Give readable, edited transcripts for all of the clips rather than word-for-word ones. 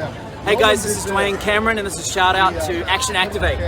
Hey guys, this is Dwayne Cameron, and this is a shout out to Action Activate.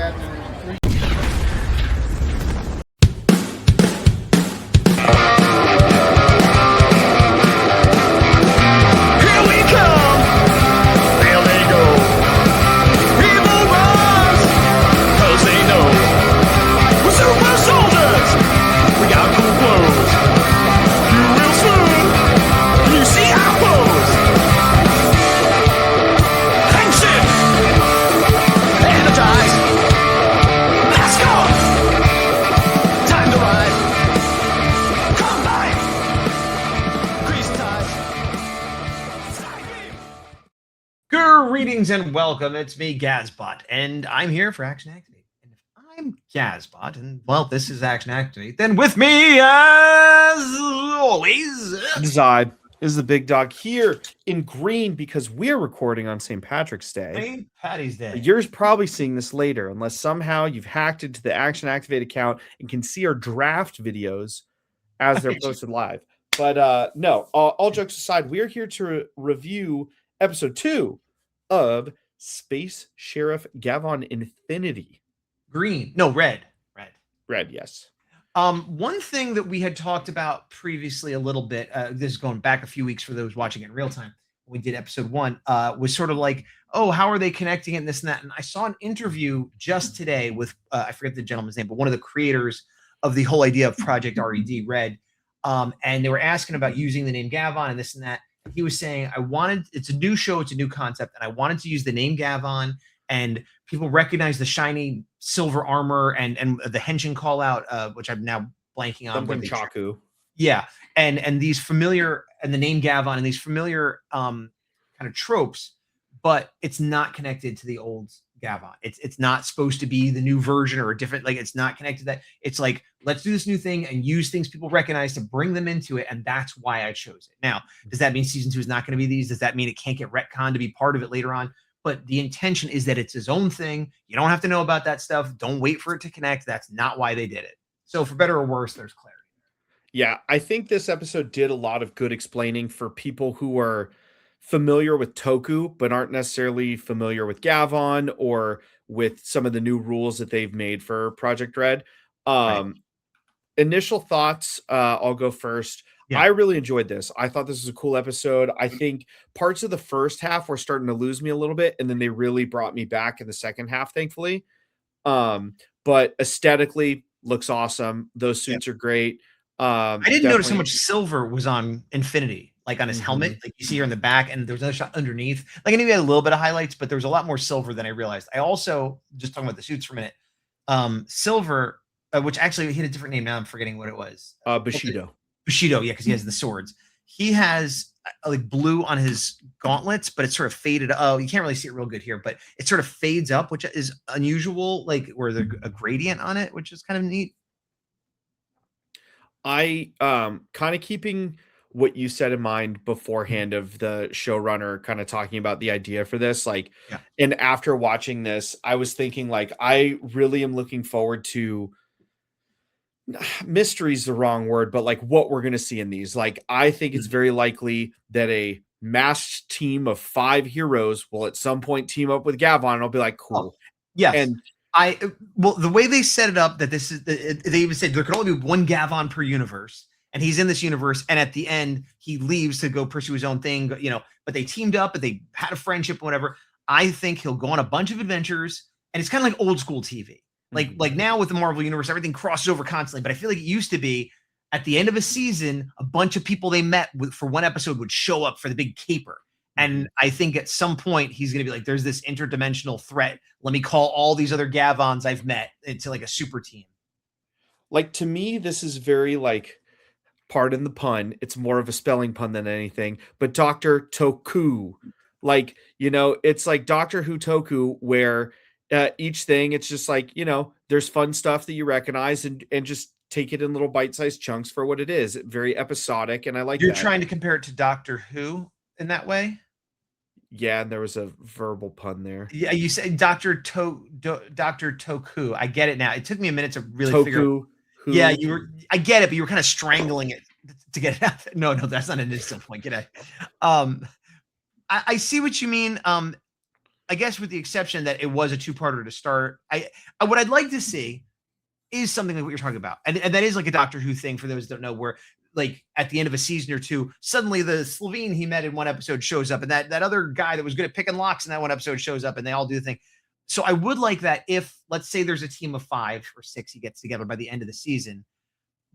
Greetings and welcome. It's me, Gazbot, and I'm here for Action Activate. And if I'm Gazbot, and well, this is Action Activate, then with me, as always, Zod is the big dog here in green because we're recording on St. Patrick's Day. St. Patty's Day. You're probably seeing this later, unless somehow you've hacked into the Action Activate account and can see our draft videos as they're posted live. But no, all jokes aside, we're here to review episode 2 of Space Sheriff Gavan Infinty. Red, yes. One thing that we had talked about previously a little bit, this is going back a few weeks for those watching it in real time, when we did episode 1, was sort of like, oh, how are they connecting it and this and that? And I saw an interview just today with, I forget the gentleman's name, but one of the creators of the whole idea of Project R.E.D, R.E.D. And they were asking about using the name Gavan and this and that. He was saying, it's a new show, it's a new concept, and I wanted to use the name Gavan, and people recognize the shiny silver armor and the henshin call out, which I'm now blanking on. Something Chaku. Yeah, and these familiar, and the name Gavan, and these familiar kind of tropes, but it's not connected to the old Gavan. It's not supposed to be the new version or a different, like, it's not connected to that. It's like, let's do this new thing and use things people recognize to bring them into it, and that's why I chose it. Now, does that mean season 2 is not going to be these? Does that mean it can't get retconned to be part of it later on? But the intention is that it's his own thing. You don't have to know about that stuff. Don't wait for it to connect. That's not why they did it. So for better or worse, there's clarity. Yeah, I think this episode did a lot of good explaining for people who are familiar with Toku, but aren't necessarily familiar with Gavan or with some of the new rules that they've made for Project R.E.D. Right. Initial thoughts, I'll go first. Yeah. I really enjoyed this. I thought this was a cool episode. I think parts of the first half were starting to lose me a little bit, and then they really brought me back in the second half, thankfully. But aesthetically, looks awesome. Those suits are great. I didn't notice how much silver was on Infinity, like on his helmet, like you see here in the back, and there was another shot underneath. Like, I knew he had a little bit of highlights, but there was a lot more silver than I realized. I also, just talking about the suits for a minute, silver, which actually he had a different name now. I'm forgetting what it was. Bushido. Bushido, yeah, because he has the swords. He has like blue on his gauntlets, but it's sort of faded. Oh, you can't really see it real good here, but it sort of fades up, which is unusual, like where there's a gradient on it, which is kind of neat. I kind of keeping what you said in mind beforehand of the showrunner kind of talking about the idea for this, like, and after watching this, I was thinking, like, I really am looking forward to, mystery is the wrong word, but like what we're going to see in these. Like, I think it's very likely that a masked team of 5 heroes will at some point team up with Gavan, and I'll be like, cool. Yes. And the way they set it up, that this is, they even said there could only be one Gavan per universe, and he's in this universe, and at the end he leaves to go pursue his own thing, you know, but they teamed up and they had a friendship, whatever. I think he'll go on a bunch of adventures, and it's kind of like old school TV. Like now with the Marvel universe, everything crosses over constantly, but I feel like it used to be at the end of a season, a bunch of people they met for one episode would show up for the big caper. And I think at some point he's going to be like, there's this interdimensional threat. Let me call all these other Gavans I've met into like a super team. Like, to me, this is very, like, pardon the pun, it's more of a spelling pun than anything, but Dr. Toku. Like, you know, it's like Doctor Who Toku, where each thing, it's just like, you know, there's fun stuff that you recognize and just take it in little bite-sized chunks for what it is. Very episodic, and I like that. You're trying to compare it to Doctor Who in that way? Yeah, and there was a verbal pun there. Yeah, you said Dr. Toku. I get it now. It took me a minute to really figure out. Yeah, I get it, but you were kind of strangling it to get it out. No, that's not an instant point. Get it. I see what you mean. I guess with the exception that it was a two-parter to start. What I'd like to see is something like what you're talking about. And that is like a Doctor Who thing for those that don't know, where like at the end of a season or two, suddenly the Slovene he met in one episode shows up, and that other guy that was good at picking locks in that one episode shows up, and they all do the thing. So I would like that if, let's say there's a team of 5 or 6 he gets together by the end of the season,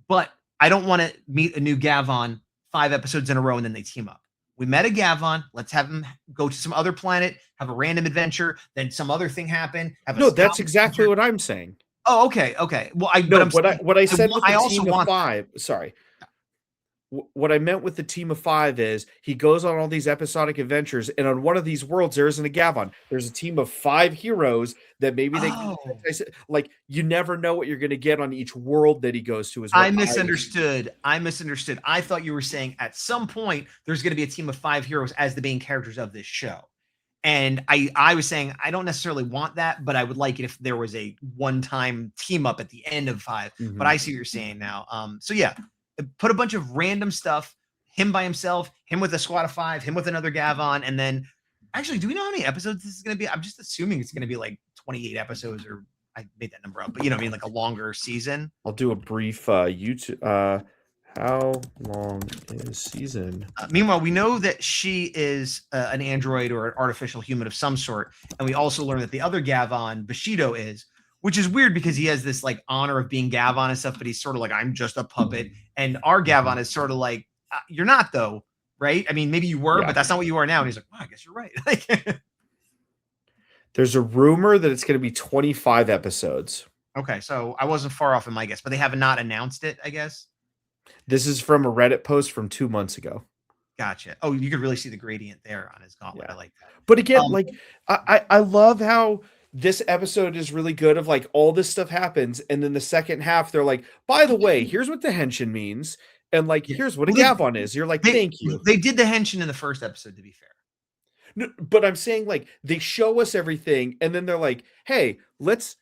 but I don't want to meet a new Gavan 5 episodes in a row and then they team up. We met a Gavan. Let's have him go to some other planet, have a random adventure, then some other thing happen. No, that's exactly what I'm saying. Oh, okay. Well, what I said with the also team of want 5. Sorry. What I meant with the team of 5 is he goes on all these episodic adventures, and on one of these worlds, there isn't a Gavan. There's a team of 5 heroes that maybe they like. You never know what you're going to get on each world that he goes to. I misunderstood. I thought you were saying at some point there's going to be a team of 5 heroes as the main characters of this show. And I was saying I don't necessarily want that, but I would like it if there was a one-time team up at the end of 5. But I see what you're saying now. So yeah, put a bunch of random stuff, him by himself, him with a squad of 5, him with another Gavan, and then actually, do we know how many episodes this is going to be? I'm just assuming it's going to be like 28 episodes, or I made that number up, but you know what I mean, like a longer season. I'll do a brief YouTube. How long is season? Meanwhile, we know that she is an android or an artificial human of some sort, and we also learn that the other Gavan, Bushido, is, which is weird because he has this like honor of being Gavan and stuff, but he's sort of like, I'm just a puppet. And our Gavan is sort of like, you're not though, right? I mean, maybe you were, but that's not what you are now. And he's like, well, I guess you're right. Like, there's a rumor that it's going to be 25 episodes. Okay, so I wasn't far off in my guess, but they have not announced it, I guess. This is from a Reddit post from 2 months ago. Gotcha. Oh, you could really see the gradient there on his gauntlet. Yeah. I like that. But again, like I love how this episode is really good of like all this stuff happens, and then the second half they're like, by the way, here's what the henshin means, and like here's what a Gavan is. You're like, thank you. They did the henshin in the first episode, to be fair. No, but I'm saying like they show us everything, and then they're like, hey, let's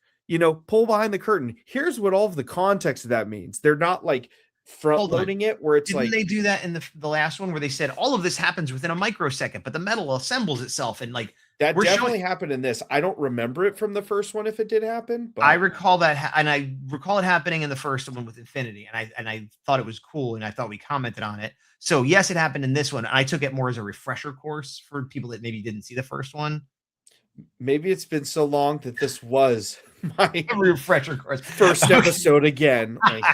pull behind the curtain. Here's what all of the context of that means. They're not like front loading it where it's Didn't they do that in the last one where they said all of this happens within a microsecond, but the metal assembles itself and like that definitely happened in this. I don't remember it from the first one if it did happen, but I recall that and I recall it happening in the first one with Infinity, and I thought it was cool, and I thought we commented on it. So yes, it happened in this one. I took it more as a refresher course for people that maybe didn't see the first one. Maybe it's been so long that this was my refresher course. First episode again. Like,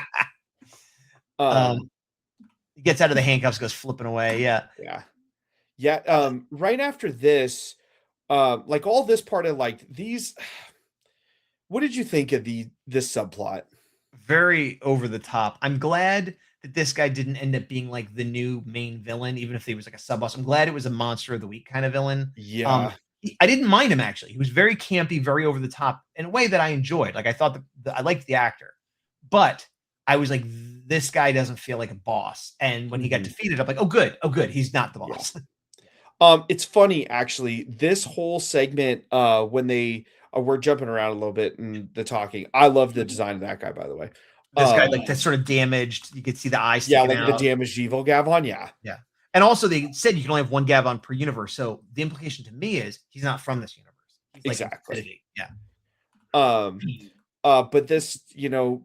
he gets out of the handcuffs, goes flipping away. Yeah. Right after this, like all this part of like these, what did you think of this subplot? Very over the top. I'm glad that this guy didn't end up being like the new main villain, even if he was like a sub boss. I'm glad it was a monster of the week kind of villain. Yeah. I didn't mind him actually. He was very campy, very over the top in a way that I enjoyed. Like I thought I liked the actor, but I was like, this guy doesn't feel like a boss. And when he got defeated, I'm like, oh good, he's not the boss. Yeah. It's funny actually. This whole segment, when they we're jumping around a little bit in the talking. I love the design of that guy, by the way. This guy, like that's sort of damaged. You could see the eyes. Yeah, like the damaged evil Gavan. Yeah. And also, they said you can only have one Gavan per universe. So the implication to me is he's not from this universe. He's like exactly. Yeah. But this,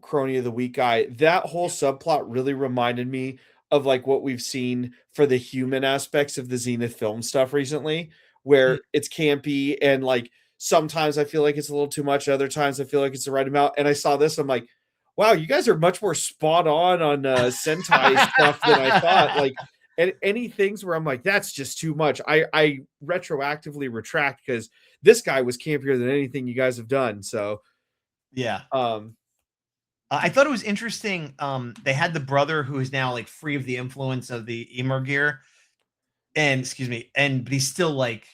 Crony of the Week guy, that whole subplot really reminded me of like what we've seen for the human aspects of the Zenith film stuff recently, where it's campy and like sometimes I feel like it's a little too much. Other times I feel like it's the right amount. And I saw this, I'm like, wow, you guys are much more spot on Sentai stuff than I thought. Like, and any things where I'm like, that's just too much. I retroactively retract because this guy was campier than anything you guys have done. So, yeah. I thought it was interesting. They had the brother who is now like free of the influence of the Emor gear, but he's still like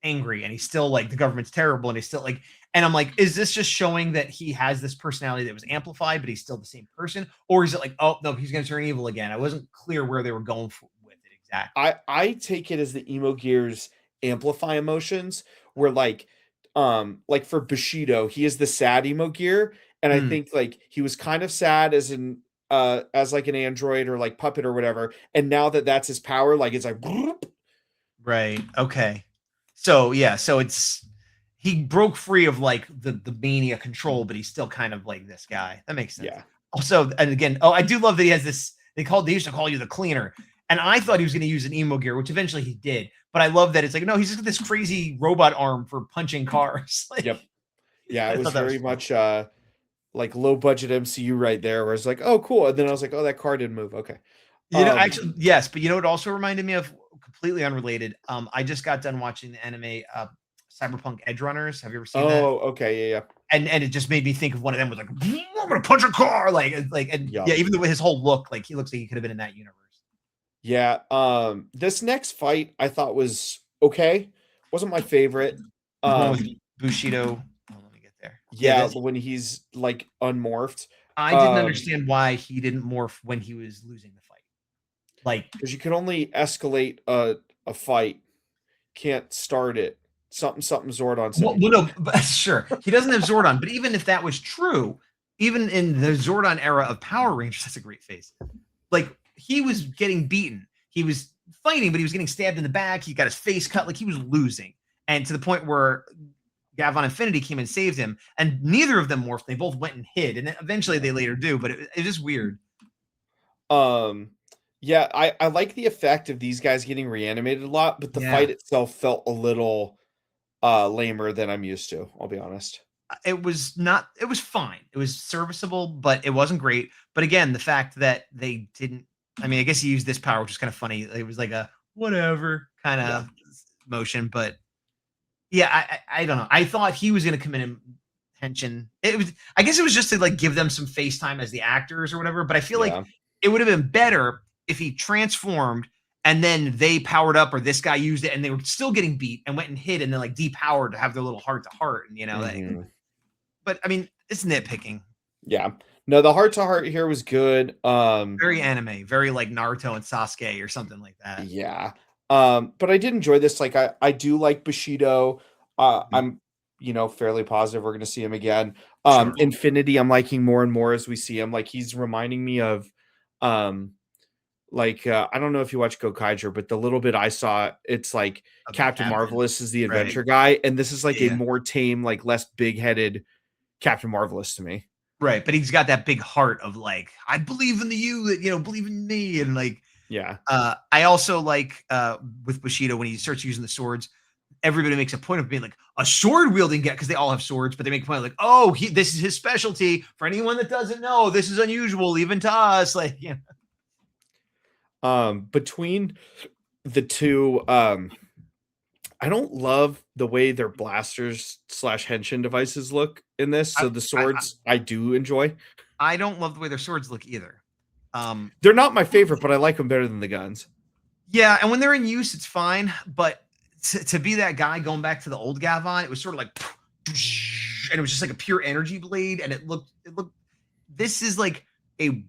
angry, and he's still like the government's terrible, and he's still like. And I'm like, is this just showing that he has this personality that was amplified, but he's still the same person? Or is it like, oh, no, he's going to turn evil again? I wasn't clear where they were going with it exactly. I take it as the emo gears amplify emotions, where like for Bushido, he is the sad emo gear. And I think like he was kind of sad as like an android or like puppet or whatever. And now that that's his power, like it's like, Right. Okay. So yeah, so it's he broke free of like the mania control, but he's still kind of like this guy. That makes sense. Yeah. Also, and again, oh, I do love that he has this. They used to call you the cleaner, and I thought he was going to use an emo gear, which eventually he did. But I love that it's like no, he's just got this crazy robot arm for punching cars. Like, Yep. Yeah, I it was thought that was very fun. much like low budget MCU right there, where it's like, oh, cool. And then I was like, oh, that car didn't move. Okay. Actually, yes, but you know, it also reminded me of completely unrelated. I just got done watching the anime Cyberpunk Edge Runners. Have you ever seen that? Oh, okay. Yeah. And it just made me think of one of them was like, I'm gonna punch a car, and Yeah. yeah, even though his whole look, like he looks like he could have been in that universe. Yeah. This next fight I thought was okay. Wasn't my favorite. The one with Bushido. Oh, let me get there. Yeah, This, when he's like unmorphed. I didn't understand why he didn't morph when he was losing the fight. Like, Because you can only escalate a fight, can't start it. Something Zordon said. no, but, sure, he doesn't have Zordon, but even if that was true, even in the Zordon era of Power Rangers, that's a great face. Like, he was getting beaten. He was fighting, but he was getting stabbed in the back. He got his face cut. Like, he was losing. And to the point where Gavan Infinity came and saved him. And neither of them morphed. They both went and hid. And eventually they later do, but it's just weird. Yeah, I like the effect of these guys getting reanimated a lot, but the Yeah. fight itself felt a little lamer than I'm used to, I'll be honest. It was fine. It was serviceable, but it wasn't great. But again, the fact that they didn't, I mean, I guess he used this power, which is kind of funny. It was like a whatever kind of motion, but yeah, I don't know. I thought he was going to come in and tension. I guess it was just to like give them some face time as the actors or whatever. But I feel like it would have been better if he transformed and then they powered up, or this guy used it and they were still getting beat and went and hid and then like depowered to have their little heart to heart. And but I mean, it's nitpicking. Yeah. No, the heart to heart here was good. Very anime, very like Naruto and Sasuke or something like that. Yeah. But I did enjoy this. Like I do like Bushido. I'm fairly positive we're gonna see him again. Sure. Infinity, I'm liking more and more as we see him. Like he's reminding me of I don't know if you watch Gokaiger, but the little bit I saw, it's like Captain Marvelous is the adventure guy, and this is like a more tame, like less big-headed Captain Marvelous to me. Right, but he's got that big heart of like, I believe in believe in me, and like, yeah. I also like with Bushido when he starts using the swords, everybody makes a point of being like a sword wielding guy because they all have swords, but they make a point of like, oh, this is his specialty. For anyone that doesn't know, this is unusual even to us. Like, between the two, I don't love the way their blasters / henshin devices look in this. So the swords I do enjoy. I don't love the way their swords look either. They're not my favorite, but I like them better than the guns. Yeah, and when they're in use, it's fine. But to be that guy going back to the old Gavan, it was sort of like, and it was just like a pure energy blade, and it looked. This is like a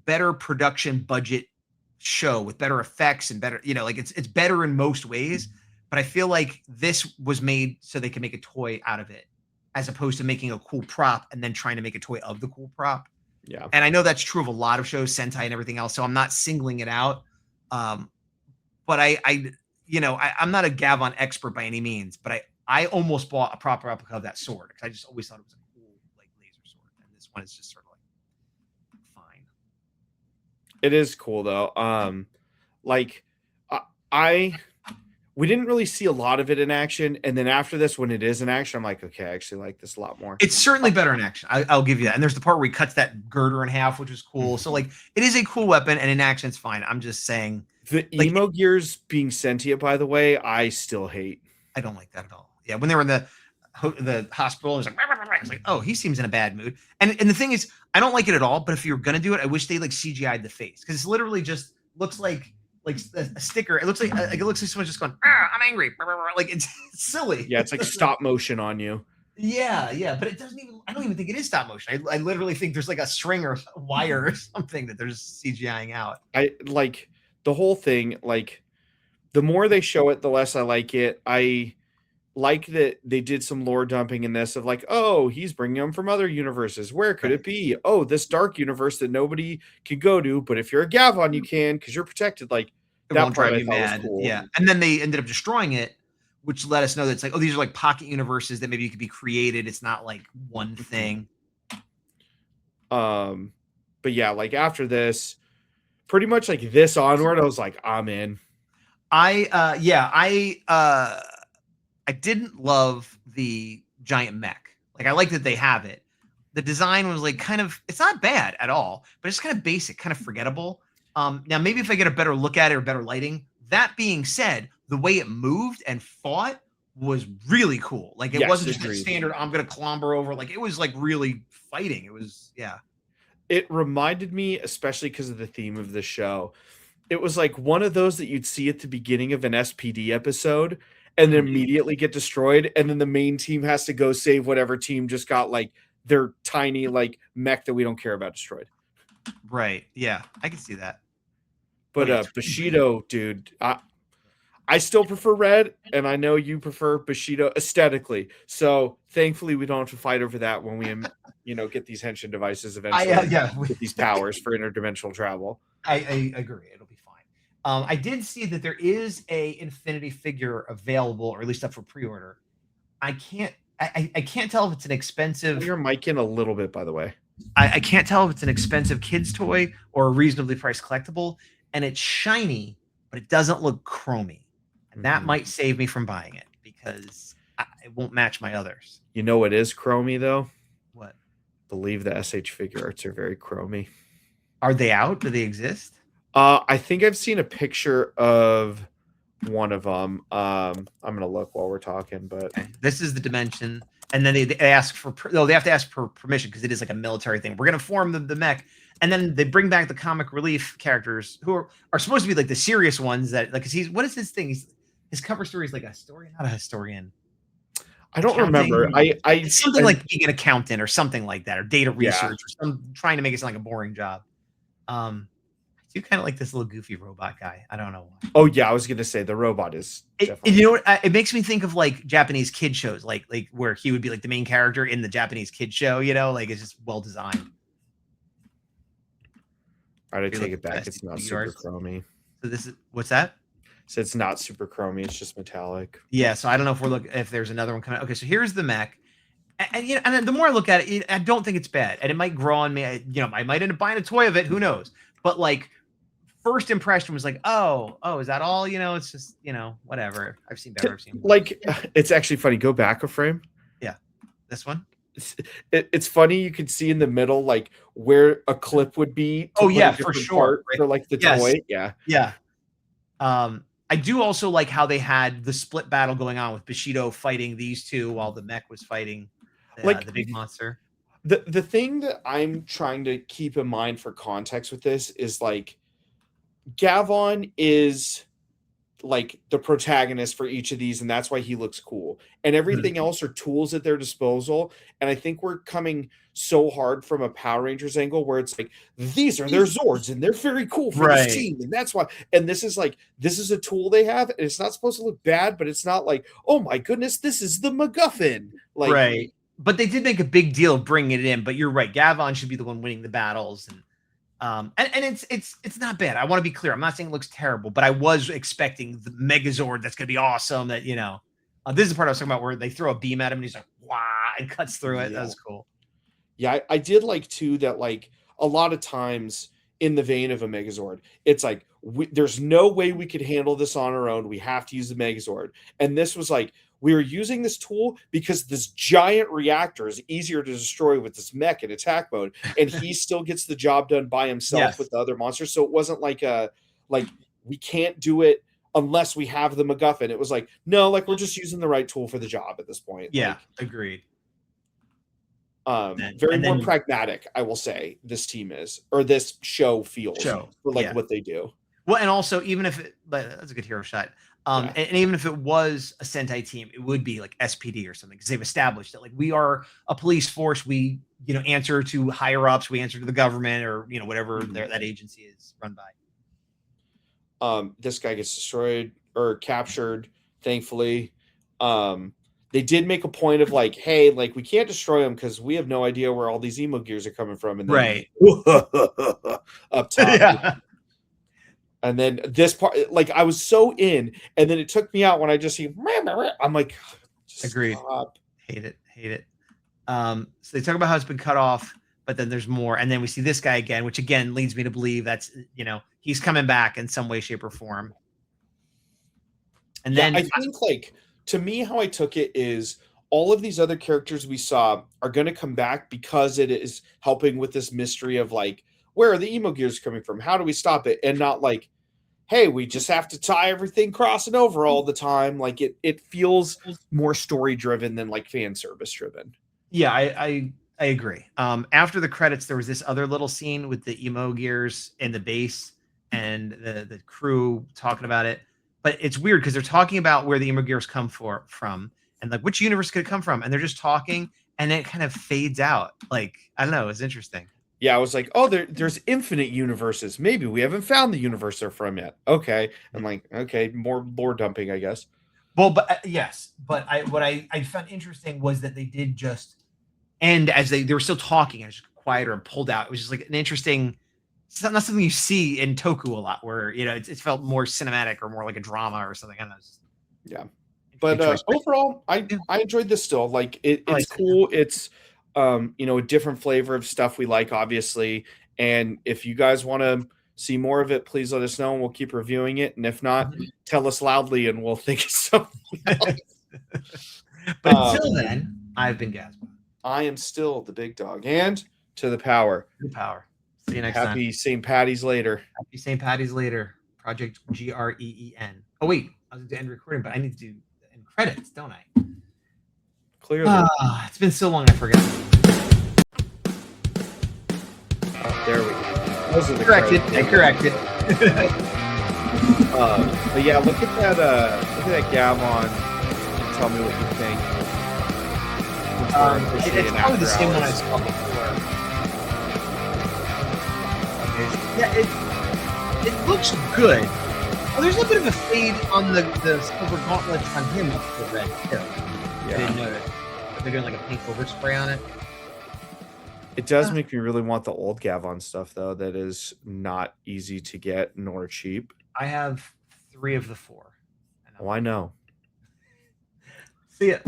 better production budget show with better effects and better, like it's better in most ways. But I feel like this was made so they can make a toy out of it, as opposed to making a cool prop and then trying to make a toy of the cool prop. Yeah. And I know that's true of a lot of shows, Sentai and everything else. So I'm not singling it out. But I'm not a Gavan expert by any means, but I almost bought a proper replica of that sword because I just always thought it was a cool like laser sword. And this one is just sort of like fine. It is cool though. We didn't really see a lot of it in action, and then after this, when it is in action, I'm like, okay, I actually like this a lot more. It's certainly better in action. I'll give you that. And there's the part where he cuts that girder in half, which is cool. So like, it is a cool weapon, and in action, it's fine. I'm just saying the emo gears being sentient. By the way, I still hate. I don't like that at all. Yeah, when they were in the hospital, it's like, oh, he seems in a bad mood. And the thing is, I don't like it at all. But if you're gonna do it, I wish they like CGI'd the face because it's literally just looks like a sticker. It looks like someone's just going, I'm angry. Like it's silly. Yeah, it's like stop motion on you. Yeah, but it doesn't even. I don't even think it is stop motion. I literally think there's like a string or a wire or something that they're just CGIing out. I like the whole thing. Like the more they show it, the less I like it. I like that they did some lore dumping in this of like, oh, he's bringing them from other universes. Where could it be? Oh, this dark universe that nobody can go to, but if you're a Gavan, you can because you're protected. Like It That won't part drive I you thought was mad. cool. Yeah. And then they ended up destroying it, which let us know that it's like, oh, these are like pocket universes that maybe could be created. It's not like one thing. But yeah, like after this, pretty much like this onward, I was like, I'm in. I didn't love the giant mech. Like I like that they have it. The design was like kind of, it's not bad at all, but it's kind of basic, kind of forgettable. Now maybe if I get a better look at it or better lighting. That being said, the way it moved and fought was really cool. Like it Yes, wasn't just a agreed. standard, I'm gonna clomber over. Like it was like really fighting. It was, yeah. It reminded me, especially because of the theme of the show, it was like one of those that you'd see at the beginning of an SPD episode and then Mhm. immediately get destroyed, and then the main team has to go save whatever team just got like their tiny like mech that we don't care about destroyed. Right. Yeah, I can see that. But yeah, it's really Bushido, dude, I still prefer Red, and I know you prefer Bushido aesthetically. So thankfully, we don't have to fight over that when we, get these henshin devices eventually. yeah. Get these powers for interdimensional travel. I agree. It'll be fine. I did see that there is a Infinity figure available, or at least up for pre-order. I can't tell if it's an expensive. You're miking a little bit, by the way. I can't tell if it's an expensive kids toy or a reasonably priced collectible, and it's shiny, but it doesn't look chromy, and that might save me from buying it because it won't match my others. You know what is chromy though? What? Believe the SH figure arts are very chromy. Are they out? Do they exist? I think I've seen a picture of one of them. I'm gonna look while we're talking, but okay. This is the dimension, and then they ask for they have to ask for permission because it is like a military thing. We're gonna form the mech, and then they bring back the comic relief characters who are supposed to be like the serious ones that like. Cause what is his thing? His cover story is like a historian, not a historian. I don't remember. It's something like being an accountant or something like that, or data research, or trying to make it sound like a boring job. I do kind of like this little goofy robot guy. I don't know why. Oh yeah, I was gonna say the robot is. You know what? It makes me think of like Japanese kid shows, like where he would be like the main character in the Japanese kid show. You know, like it's just well designed. All right, I take it back. It's not super chromy. So this is what's that? So it's not super chromy. It's just metallic. Yeah. So I don't know if there's another one coming. Okay. So here's the mech. And and the more I look at it, I don't think it's bad, and it might grow on me. I might end up buying a toy of it. Who knows? But like, first impression was like, oh, is that all? It's just whatever. I've seen better. Like, it's actually funny. Go back a frame. Yeah, this one. It's funny. You can see in the middle like where a clip would be. Oh yeah, for sure. For like the toy. Yeah. Yeah. I do also like how they had the split battle going on with Bushido fighting these two while the mech was fighting the big monster. The thing that I'm trying to keep in mind for context with this is like Gavan is like the protagonist for each of these, and that's why he looks cool. And everything else are tools at their disposal. And I think we're coming so hard from a Power Rangers angle where it's like these are their Zords and they're very cool for this team, and that's why. And this is a tool they have, and it's not supposed to look bad, but it's not like, oh my goodness, this is the MacGuffin. Like, right. But they did make a big deal of bringing it in. But you're right, Gavan should be the one winning the battles, and it's not bad. I want to be clear. I'm not saying it looks terrible, but I was expecting the Megazord that's going to be awesome. That this is the part I was talking about where they throw a beam at him and he's like, wow, and cuts through it. That was cool. Yeah, I did like too that like a lot of times in the vein of a Megazord, it's like there's no way we could handle this on our own. We have to use the Megazord, and this was like, we are using this tool because this giant reactor is easier to destroy with this mech in attack mode, and he still gets the job done by himself with the other monsters. So it wasn't like we can't do it unless we have the MacGuffin. It was like, no, like we're just using the right tool for the job at this point. Yeah, agreed. Very more pragmatic, I will say. This team is, or this show feels for what they do. Well, and also even if that's a good hero shot. And even if it was a Sentai team, it would be like SPD or something because they've established that like we are a police force. We answer to higher ups. We answer to the government or whatever that agency is run by. This guy gets destroyed or captured. Thankfully, they did make a point of like, hey, like we can't destroy them because we have no idea where all these emo gears are coming from. And then, right up top. And then this part, like I was so in, and then it took me out when I just see. I'm like, Agreed. stop. Hate it. Hate it. So they talk about how it's been cut off, but then there's more, and then we see this guy again, which again leads me to believe that's he's coming back in some way, shape, or form. And Yeah, then I think like to me, how I took it is all of these other characters we saw are going to come back because it is helping with this mystery of like, where are the emo gears coming from? How do we stop it? And not like, hey, we just have to tie everything crossing over all the time. Like it feels more story driven than like fan service driven. yeah, I agree. After the credits, there was this other little scene with the emo gears in the base and the crew talking about it. But it's weird because they're talking about where the emo gears come from and like which universe could it come from, and they're just talking, and it kind of fades out. Like I don't know, it's interesting. Yeah, I was like, oh, there's infinite universes. Maybe we haven't found the universe they're from yet. Okay. I'm like, okay, more lore dumping, I guess. Well, but yes, but what I found interesting was that they did just end as they were still talking and it was just quieter and pulled out. It was just like an interesting. It's not something you see in Toku a lot, where it felt more cinematic or more like a drama or something. I don't know. Yeah, but overall, I enjoyed this still. Like it's cool. It's a different flavor of stuff we like, obviously. And if you guys want to see more of it, please let us know and we'll keep reviewing it. And if not, tell us loudly and we'll think of something else. But until then, I've been Gavan. I am still the big dog. And to the power. The power. See you next time. Happy St. Patty's later. Happy St. Patty's later. Project GREEN. Oh, wait. I was going to end recording, but I need to do the end credits, don't I? Clearly. It's been so long, I forgot. There we go. Those are the corrected. I corrected. But yeah, look at that Gavan and tell me what you think. It's probably the same one I saw before. Yeah, it looks good. Oh, there's a bit of a fade on the silver gauntlets on him up to the red too. Yeah. I didn't notice. They're doing like a pink overspray on it. It does make me really want the old Gavan stuff, though. That is not easy to get nor cheap. I have 3 of the 4. Oh, I know. See ya.